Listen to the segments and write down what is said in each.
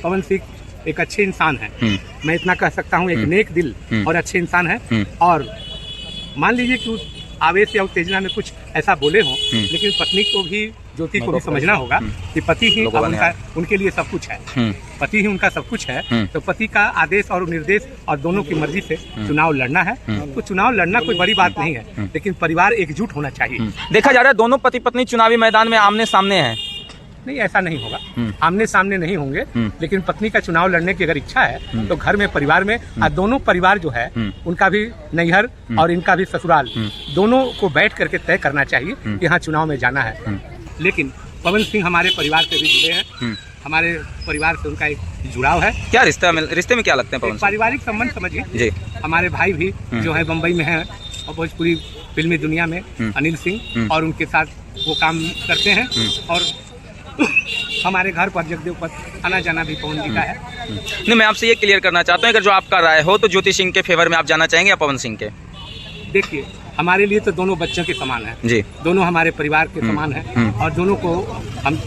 पवन सिंह एक अच्छे इंसान है। मैं इतना कह सकता हूँ, एक नेक दिल और अच्छे इंसान है। और मान लीजिए कि आवेश या उत्तेजना में कुछ ऐसा बोले हों, लेकिन पत्नी को भी, ज्योति को भी समझना होगा कि पति ही उनके लिए सब कुछ है। पति ही उनका सब कुछ है। तो पति का आदेश और निर्देश और दोनों की मर्जी से चुनाव लड़ना है। तो चुनाव लड़ना कोई बड़ी बात नहीं है, लेकिन परिवार एकजुट होना चाहिए। देखा जा रहा है दोनों पति पत्नी चुनावी मैदान में आमने सामने हैं। नहीं, ऐसा नहीं होगा, आमने सामने नहीं होंगे। लेकिन पत्नी का चुनाव लड़ने की अगर इच्छा है तो घर में, परिवार में, दोनों परिवार जो है उनका भी नैहर और इनका भी ससुराल, दोनों को बैठ करके तय करना चाहिए कि यहाँ चुनाव में जाना है। लेकिन पवन सिंह हमारे परिवार से भी जुड़े हैं। हमारे परिवार से उनका एक जुड़ाव है। क्या रिश्ते में क्या लगते हैं पवन? पारिवारिक संबंध समझिए जी। हमारे भाई भी जो है बम्बई में है और भोजपुरी फिल्मी दुनिया में अनिल सिंह, और उनके साथ वो काम करते हैं। और हमारे घर पर जगदेव पर आना जाना भी पवन जी का है। नहीं, मैं आपसे ये क्लियर करना चाहता हूँ, अगर जो आपका राय हो तो ज्योति सिंह के फेवर में आप जाना चाहेंगे या पवन सिंह के? देखिए, हमारे लिए तो दोनों बच्चों के समान है जी। दोनों हमारे परिवार के समान है। और हम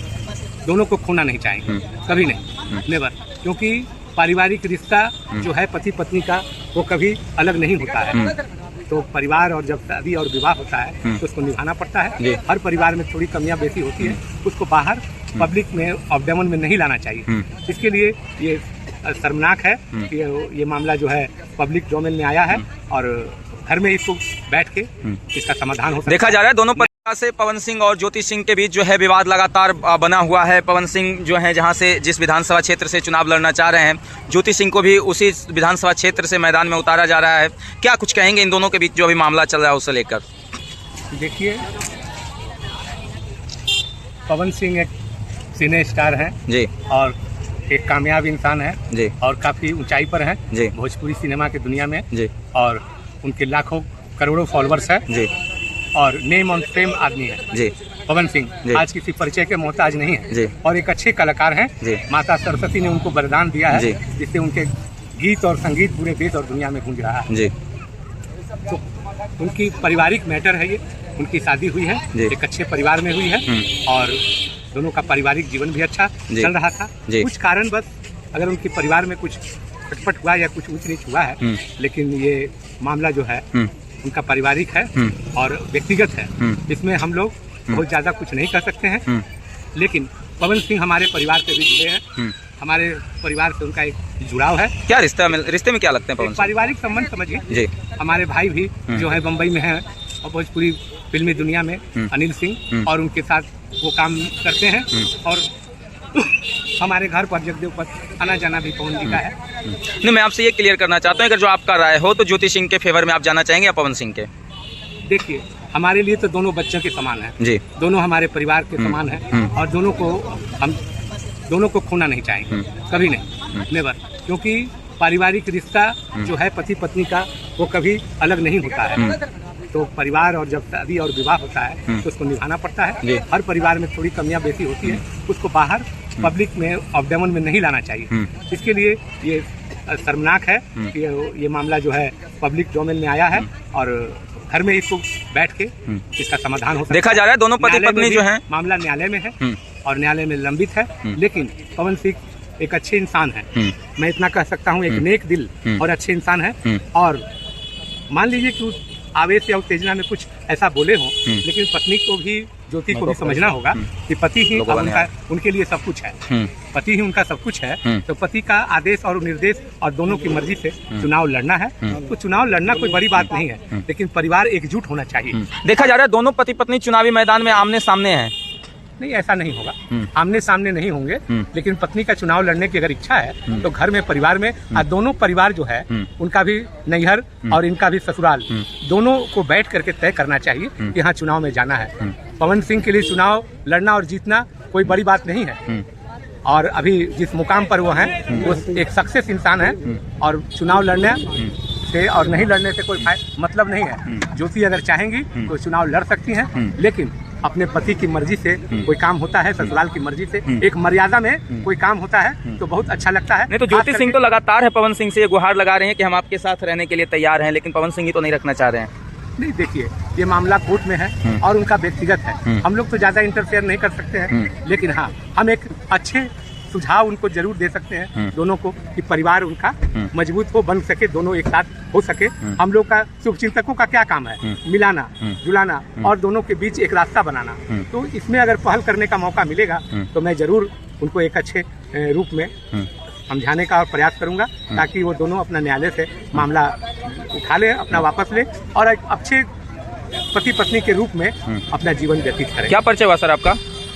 दोनों को खोना नहीं चाहेंगे, कभी नहीं, नेवर। क्योंकि पारिवारिक रिश्ता जो है पति पत्नी का, वो कभी अलग नहीं होता है। तो परिवार और जब शादी और विवाह होता है तो उसको निभाना पड़ता है। हर परिवार में थोड़ी कमियां बेसी होती है, उसको बाहर पब्लिक में ऑब्डेमन में नहीं लाना चाहिए। इसके लिए ये शर्मनाक है कि ये मामला जो है पब्लिक डोमेन में आया है और घर में इसको बैठ के इसका समाधान हो सकता है। देखा जा रहा है दोनों से पवन सिंह और ज्योति सिंह के बीच जो है विवाद लगातार बना हुआ है। पवन सिंह जो है जहां से जिस विधानसभा क्षेत्र से चुनाव लड़ना चाह रहे हैं, ज्योति सिंह को भी उसी विधानसभा क्षेत्र से मैदान में उतारा जा रहा है। क्या कुछ कहेंगे इन दोनों के बीच जो अभी मामला चल रहा है उसे लेकर? देखिए, पवन सिंह एक सिने स्टार हैं जी, और एक कामयाब इंसान है जी, और काफ़ी ऊंचाई पर हैं जी भोजपुरी सिनेमा की दुनिया में जी। और उनके लाखों करोड़ों फॉलोअर्स हैं जी, और नेम ऑन फेम आदमी है जी। पवन सिंह आज किसी परिचय के मोहताज नहीं है जी, और एक अच्छे कलाकार हैं जी। माता सरस्वती ने उनको वरदान दिया है जिससे उनके गीत और संगीत पूरे देश और दुनिया में गूंज रहा है जी। तो उनकी पारिवारिक मैटर है ये, उनकी शादी हुई है, एक अच्छे परिवार में हुई है, और दोनों का पारिवारिक जीवन भी अच्छा चल रहा था। कुछ कारण बस अगर उनके परिवार में कुछ खटपट हुआ या कुछ ऊंच नीच हुआ है, लेकिन ये मामला जो है उनका पारिवारिक है और व्यक्तिगत है। इसमें हम लोग बहुत ज़्यादा कुछ नहीं कर सकते हैं। लेकिन पवन सिंह हमारे परिवार से भी जुड़े हैं। हमारे परिवार से उनका एक जुड़ाव है। क्या रिश्ते में क्या लगते हैं पवन? पारिवारिक संबंध समझिए जी। हमारे भाई भी जो है बम्बई में है और भोजपुरी फिल्मी दुनिया में अनिल सिंह, और उनके साथ वो काम करते हैं। और हमारे घर पर जगदेव पर आना जाना भी पवन जी का है। नहीं, मैं आपसे ये क्लियर करना चाहता हूँ, अगर जो आपका राय हो तो ज्योति सिंह के फेवर में आप जाना चाहेंगे या पवन सिंह के? देखिए, हमारे लिए तो दोनों बच्चों के समान है जी, दोनों हमारे परिवार के समान है। और हम दोनों को खोना नहीं चाहेंगे, कभी नहीं, नेवर। क्योंकि पारिवारिक रिश्ता जो है पति पत्नी का, वो कभी अलग नहीं होता है। तो परिवार और जब शादी और विवाह होता है तो उसको निभाना पड़ता है। हर परिवार में थोड़ी कमियां बेसी होती है, उसको बाहर पब्लिक में ऑब्डेमन में नहीं लाना चाहिए। इसके लिए ये शर्मनाक है कि ये मामला जो है पब्लिक डोमेन में आया है और घर में इसको बैठ के इसका समाधान हो सकता है। देखा जा रहा है दोनों पति पत्नी जो है, मामला न्यायालय में है और न्यायालय में लंबित है। लेकिन पवन सिंह एक अच्छे इंसान है। मैं इतना कह सकता हूँ, एक नेक दिल और अच्छे इंसान है। और मान लीजिए कि आवेश या उत्तेजना में कुछ ऐसा बोले हों, लेकिन पत्नी को भी, ज्योति को भी समझना होगा कि पति ही उनके लिए सब कुछ है। पति ही उनका सब कुछ है। तो पति का आदेश और निर्देश और दोनों की मर्जी से चुनाव लड़ना है। तो चुनाव लड़ना कोई बड़ी बात नहीं है, लेकिन परिवार एकजुट होना चाहिए। देखा जा रहा है दोनों पति पत्नी चुनावी मैदान में आमने सामने हैं। नहीं, ऐसा नहीं होगा, आमने सामने नहीं होंगे। लेकिन पत्नी का चुनाव लड़ने की अगर इच्छा है तो घर में, परिवार में, दोनों परिवार जो है उनका भी नैहर और इनका भी ससुराल, दोनों को बैठ करके तय करना चाहिए कि हाँ चुनाव में जाना है। पवन सिंह के लिए चुनाव लड़ना और जीतना कोई बड़ी बात नहीं है। और अभी जिस मुकाम पर वो हैं, वो एक सक्सेस इंसान है। और चुनाव लड़ने से और नहीं लड़ने से कोई मतलब नहीं है। ज्योति अगर चाहेंगी तो चुनाव लड़ सकती हैं, लेकिन अपने पति की मर्जी से कोई काम होता है, ससुराल की मर्जी से एक मर्यादा में कोई काम होता है तो बहुत अच्छा लगता है। नहीं तो ज्योति सिंह तो लगातार है पवन सिंह से गुहार लगा रहे हैं कि हम आपके साथ रहने के लिए तैयार हैं, लेकिन पवन सिंह ही तो नहीं रखना चाह रहे हैं। नहीं, देखिए, ये मामला कोर्ट में है और उनका व्यक्तिगत है। हम लोग तो ज़्यादा इंटरफेयर नहीं कर सकते हैं। लेकिन हाँ, हम एक अच्छे सुझाव उनको जरूर दे सकते हैं दोनों को, कि परिवार उनका मजबूत हो, बन सके, दोनों एक साथ हो सके। हम लोग का शुभचिंतकों का क्या काम है? मिलाना, जुलाना और दोनों के बीच एक रास्ता बनाना। तो इसमें अगर पहल करने का मौका मिलेगा तो मैं जरूर उनको एक अच्छे रूप में समझाने का और प्रयास करूंगा, ताकि वो दोनों अपना न्यायालय से मामला उठा ले, अपना वापस ले और एक अच्छे पति पत्नी के रूप में अपना जीवन व्यतीत करें। क्या परिचय हुआ सर आपका?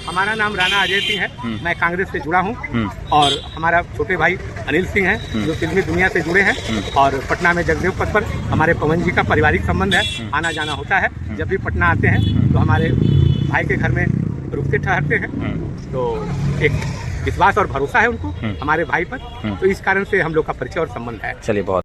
हमारा नाम राणा अजय सिंह है, मैं कांग्रेस से जुड़ा हूं और हमारा छोटे भाई अनिल सिंह हैं जो फिल्मी दुनिया से जुड़े हैं और पटना में जगदेव पथ पर हमारे पवन जी का पारिवारिक संबंध है, आना जाना होता है। जब भी पटना आते हैं तो हमारे भाई के घर में रुकते ठहरते हैं, तो एक विश्वास और भरोसा है उनको हमारे भाई पर, तो इस कारण से हम लोग का परिचय और संबंध है। चलिए बहुत